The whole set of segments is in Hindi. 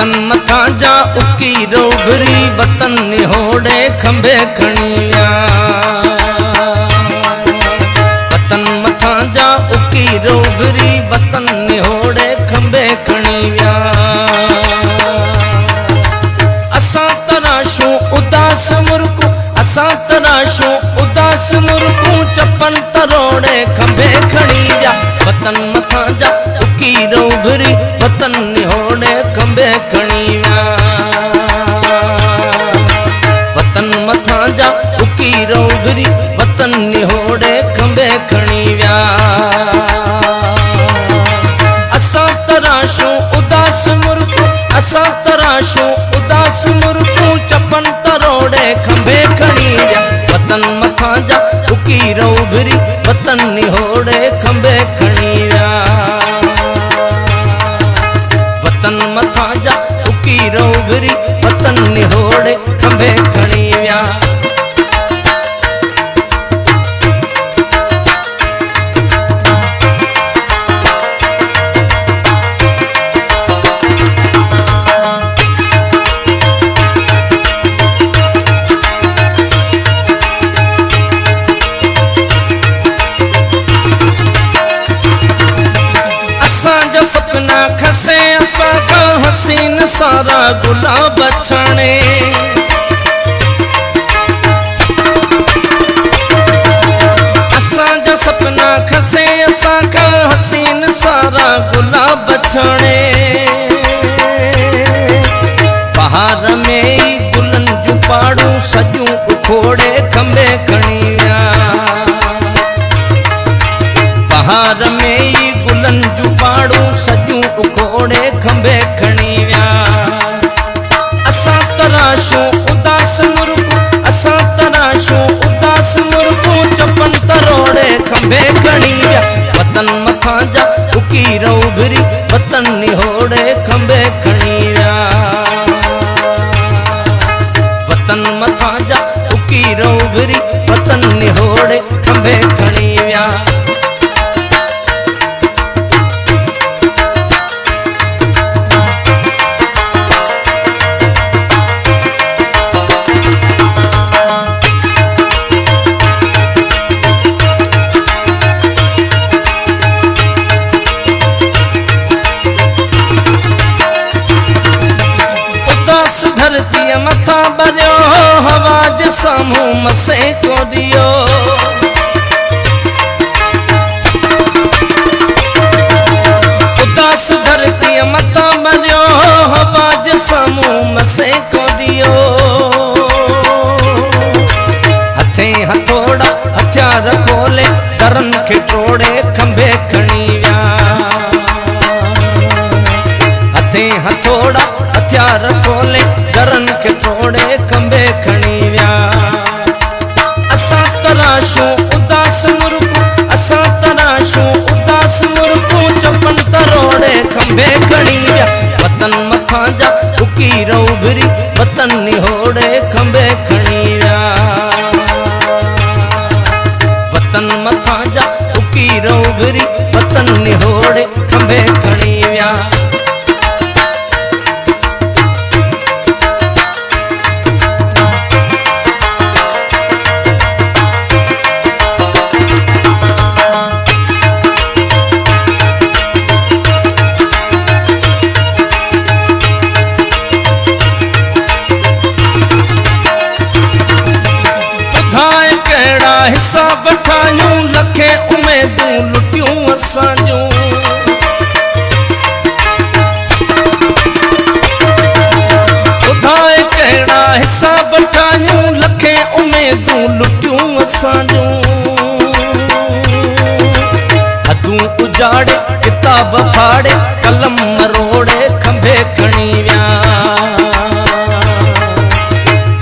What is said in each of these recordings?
वतन मथा जा उकी रोगरी वतन निहोड़े खंबे खणिया वतन मथा जा उकी रोगरी वतन निहोड़े खंबे खणिया असा तराशू उदास मुर्कू असा तराशू उदास मुर्कू चपन तरोड़े खंबे खणी जा वतन मथा जा उकी रोगरी वतन निहोड़े खंबे खणिया वतन मथा जा उकी रोगरी वतन निहोड़े खंबे खणिया असा तराशू उदास मुर्कू असा तराशू उदास मुर्कू चपन तरोड़े खंबे खणी जा वतन मथा जा उकी रोगरी वतन निहोड़े खंबे खणिया वतन मथा जा उकी रोगरी वतन निहोड़े खंबे खणिया सपना खसे असा का हसीन सारा गुलाब छाने असा जो सपना खसे असा का हसीन सारा गुलाब छाने बहार में गुलन जू पाड़ू सजू उखोड़े खंबे खणिया बहार में गुलन जू पाड़ू सजू उखोड़े खंबे खणिया असा तराशू उदास मुर्कू असा तराशू उदास मुर्कू चपन तरोड़े खंबे खणिया वतन मथा जा उकी रोगरी वतन निहोड़े खंबे खणिया वतन मथा जा उकी रोगरी वतन निहोड़े खंबे खणिया धरती मथा बरियो हवा जे सामू मसे को दियो उदास धरती मथा बरियो हवा जे सामू मसे को दियो हथे हथोड़ा हथियार खोले दरन के टोड़े खंबे खणिया हथे हथोड़ा हथियार खोले दरन के टोड़े खंबे खणिया असा तराशू उदास मुर्कू असा तराशू उदास मुर्कू चपन तरोड़े खंबे खणिया वतन मथा जा उकी रोगरी वतन निहोड़े खंबे खणिया वतन मथा जा उकी रोगरी वतन निहोड़े खंबे खणिया हिसाब ठायूं लखे उमेदूं लुटियूं असां जूं ॿुधाए कहिड़ा हिसाब ठायूं लखे उमेदूं लुटियूं असां जूं हदूं उजाड़े किताब फाड़े कलम मरोड़े खंबे खणी विया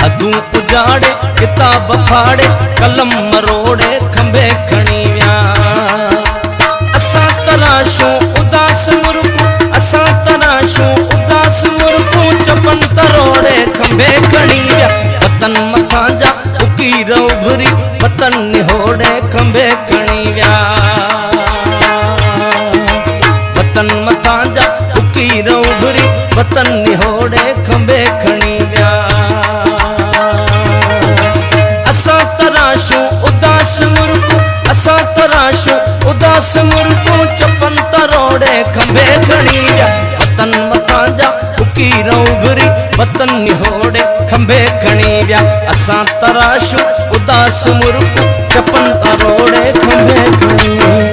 हदूं उजाड़े किताब फाड़े कलम मरोड़े खंबे खणी विया असा तराशू उदास मुर्कू असा तराशू उदास मुर्कू चपन तरोड़े खंबे खणी विया वतन मथा जा उकी रोगरी वतन निहोड़े खंबे खणी विया वतन मथा जा उकी रोगरी वतन निहोड़े खंबे खणी विया असां तराशूं उदास मुर्गो असां तराशूं उदास मुर्गो चपन तरोड़े खंबे खणी विया वतन मथां जा उकीर उभरी वतन निहोड़े खंबे खणी विया असां तराशूं उदास मुर्गो चपन तरोड़े खंबे खणी